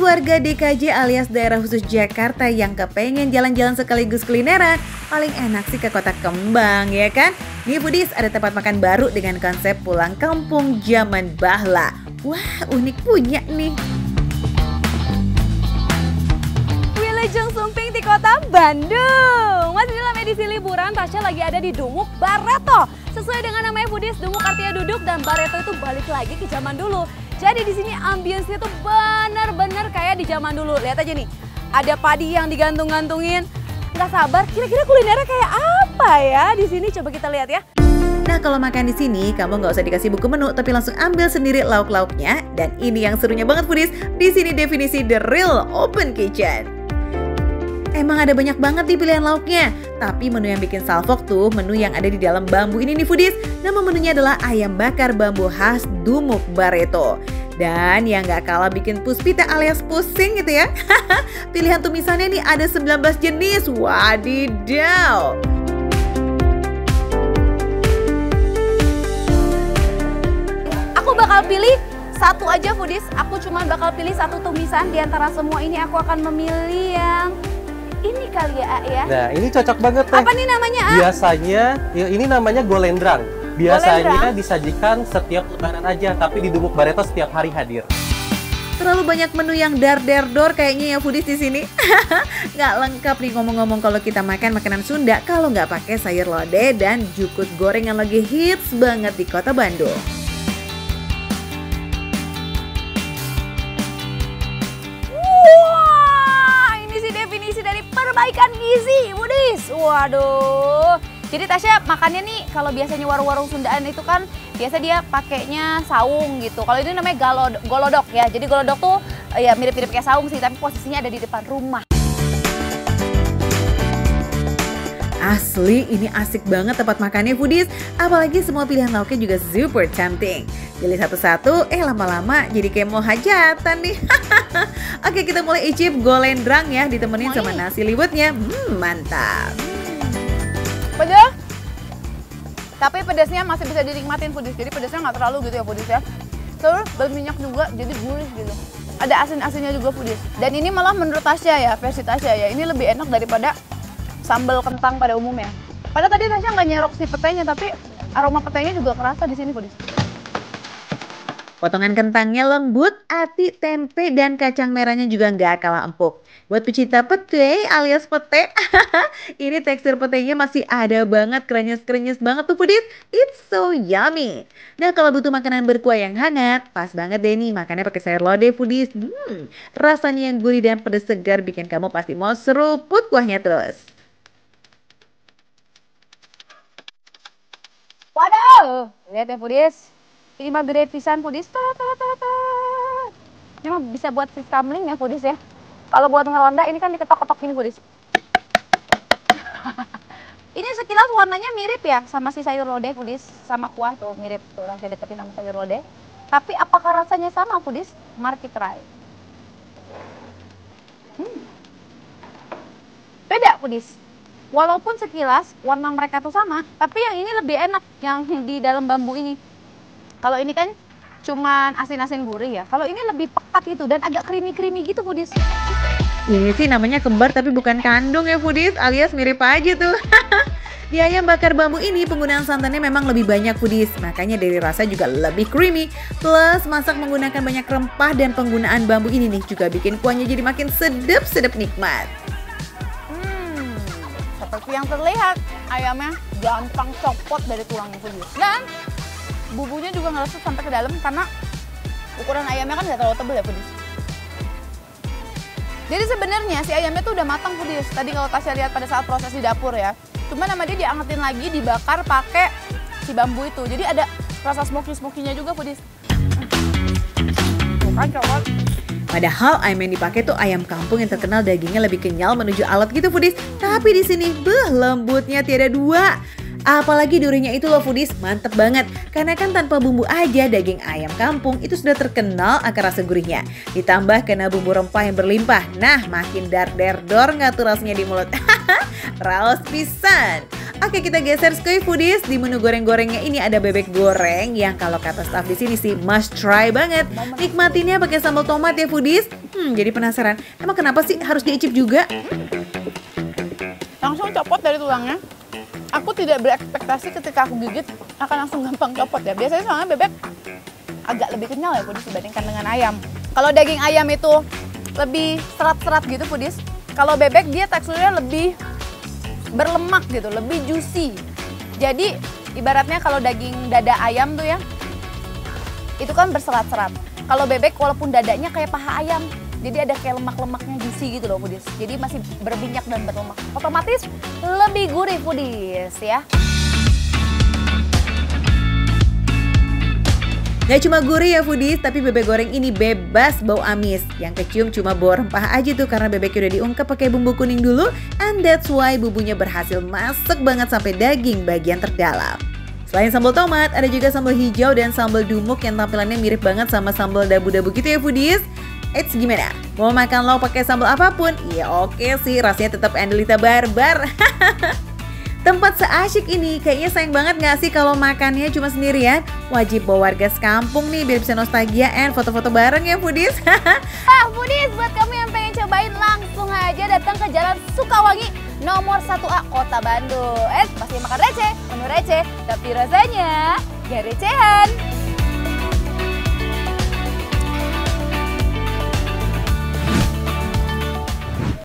warga DKJ alias daerah khusus Jakarta yang kepengen jalan-jalan sekaligus kulineran, paling enak sih ke Kota Kembang ya kan? Nih foodies, ada tempat makan baru dengan konsep pulang kampung zaman bahla. Wah, unik punya nih. Wilujeng Sumping di Kota Bandung. Masih dalam edisi liburan, Tasya lagi ada di Dumuk Barreto. Sesuai dengan namanya foodies, Dumuk artinya duduk dan Barreto itu balik lagi ke zaman dulu. Jadi di sini ambience-nya tuh bener-bener kayak di zaman dulu. Lihat aja nih, ada padi yang digantung-gantungin. Nggak sabar, kira-kira kulinernya kayak apa ya di sini? Coba kita lihat ya. Nah, kalau makan di sini, kamu nggak usah dikasih buku menu, tapi langsung ambil sendiri lauk-lauknya. Dan ini yang serunya banget foodies, di sini definisi the real open kitchen. Emang ada banyak banget nih pilihan lauknya. Tapi menu yang bikin salfok tuh menu yang ada di dalam bambu ini nih foodies. Nama menunya adalah ayam bakar bambu khas Dumuk Barreto. Dan yang gak kalah bikin puspita alias pusing gitu ya. Pilihan tumisannya nih ada 19 jenis. Wadidaw. Aku bakal pilih satu aja foodies. Aku cuma bakal pilih satu tumisan. Di antara semua ini aku akan memilih yang ini kali ya, A ya. Nah, ini cocok banget Teh. Apa nih namanya, A? Biasanya, ya ini namanya golendrang. Biasanya disajikan setiap lebaran aja, tapi di Dumuk Barreto setiap hari hadir. Terlalu banyak menu yang dar-der-dor kayaknya ya foodies di sini. Nggak lengkap nih ngomong-ngomong kalau kita makan makanan Sunda kalau nggak pakai sayur lodeh dan jukut goreng yang lagi hits banget di Kota Bandung. Perbaikan gizi, foodies. Waduh. Jadi Tasya makannya nih kalau biasanya warung-warung Sundaan itu kan biasa dia pakainya saung gitu. Kalau ini namanya golodok ya. Jadi golodok tuh ya mirip-mirip kayak saung sih, tapi posisinya ada di depan rumah. Asli, ini asik banget tempat makannya foodies. Apalagi semua pilihan lauknya juga super tempting. Pilih satu-satu, lama-lama jadi kayak mau hajatan nih. Oke, kita mulai icip golendrang ya, ditemenin sama nasi liwetnya. Mantap. Pedas. Tapi pedasnya masih bisa dinikmatin foodies. Jadi pedasnya nggak terlalu gitu ya foodies ya. Terus berminyak juga, jadi gurih gitu. Ada asin-asinnya juga foodies. Dan ini malah menurut Tasya ya, versi Tasya ya, ini lebih enak daripada sambal kentang pada umumnya. Padahal tadi Tasya nggak nyerok si petainya, tapi aroma petainya juga kerasa di sini foodies. Potongan kentangnya lembut, ati, tempe, dan kacang merahnya juga nggak kalah empuk. Buat pecinta pete alias pete, ini tekstur petenya masih ada banget, krenyes-krenyes banget tuh foodies. It's so yummy. Nah, kalau butuh makanan berkuah yang hangat, pas banget deh nih makannya pakai sayur lodeh foodies. Rasanya yang gurih dan pedas segar bikin kamu pasti mau seruput kuahnya terus. Waduh, lihat ya foodies. Ini mah gede pisan foodies. Ini mah bisa buat fish tumbling ya foodies ya. Kalau buat ngelonda ini kan diketok-ketok gini foodies. Ini sekilas warnanya mirip ya sama si sayur lodeh foodies, sama kuah tuh mirip tuh orang saya deketin sama sayur lodeh. Tapi apakah rasanya sama foodies? Mari kita try. Beda foodies. Walaupun sekilas warna mereka tuh sama, tapi yang ini lebih enak yang di dalam bambu ini. Kalau ini kan cuman asin-asin gurih ya. Kalau ini lebih pekat gitu dan agak creamy-creamy gitu foodies. Ini sih namanya kembar tapi bukan kandung ya foodies, alias mirip aja tuh. Di ayam bakar bambu ini penggunaan santannya memang lebih banyak foodies, makanya dari rasa juga lebih creamy. Plus masak menggunakan banyak rempah dan penggunaan bambu ini nih juga bikin kuahnya jadi makin sedap-sedap nikmat. Seperti yang terlihat, ayamnya gampang copot dari tulangnya foodies. Dan bumbunya juga ngeresep sampai ke dalam karena ukuran ayamnya kan nggak terlalu tebal ya foodies. Jadi sebenarnya si ayamnya tuh udah matang foodies. Tadi kalau Tasya lihat pada saat proses di dapur ya. Cuma nama dia diangetin lagi, dibakar pakai si bambu itu. Jadi ada rasa smoky-smokinya juga foodies. Tuh kan coklat. Padahal ayam yang dipakai tuh ayam kampung yang terkenal dagingnya lebih kenyal menuju alat gitu foodies. Tapi di sini lembutnya tiada dua. Apalagi durinya itu loh foodies, mantep banget. Karena kan tanpa bumbu aja daging ayam kampung itu sudah terkenal akan rasa gurihnya. Ditambah kena bumbu rempah yang berlimpah. Nah, makin dar-der-dor nggak tuh rasanya di mulut. Raos pisan. Oke, kita geser skuy foodies. Di menu goreng-gorengnya ini ada bebek goreng yang kalau kata staff di sini sih must try banget. Nikmatinnya pakai sambal tomat ya foodies. Jadi penasaran, emang kenapa sih harus diicip juga? Langsung copot dari tulangnya. Aku tidak berekspektasi ketika aku gigit akan langsung gampang copot ya. Biasanya soalnya bebek agak lebih kenyal ya foodies dibandingkan dengan ayam. Kalau daging ayam itu lebih serat-serat gitu foodies. Kalau bebek dia teksturnya lebih berlemak gitu, lebih juicy. Jadi ibaratnya kalau daging dada ayam tuh ya, itu kan berserat-serat. Kalau bebek walaupun dadanya kayak paha ayam, jadi ada kayak lemak-lemaknya juicy gitu loh foodies. Jadi masih berminyak dan berlemak. Otomatis lebih gurih foodies ya. Gak cuma gurih ya foodies, tapi bebek goreng ini bebas bau amis. Yang kecium cuma bau rempah aja tuh karena bebeknya udah diungkep pakai bumbu kuning dulu. And that's why bumbunya berhasil masak banget sampai daging bagian terdalam. Selain sambal tomat, ada juga sambal hijau dan sambal dumuk yang tampilannya mirip banget sama sambal dabu-dabu gitu ya foodies. Eits, gimana? Mau makan lauk pakai sambal apapun? Ya oke sih, rasanya tetap Andelita Barbar. Tempat seasyik ini kayaknya sayang banget gak sih kalau makannya cuma sendirian? Wajib bawa warga sekampung nih biar bisa nostalgia and foto-foto bareng ya foodies. Foodies, buat kamu yang pengen cobain langsung aja datang ke Jalan Sukawangi nomor 1A Kota Bandung. Pasti makan receh, menu receh, tapi rasanya gak recehan.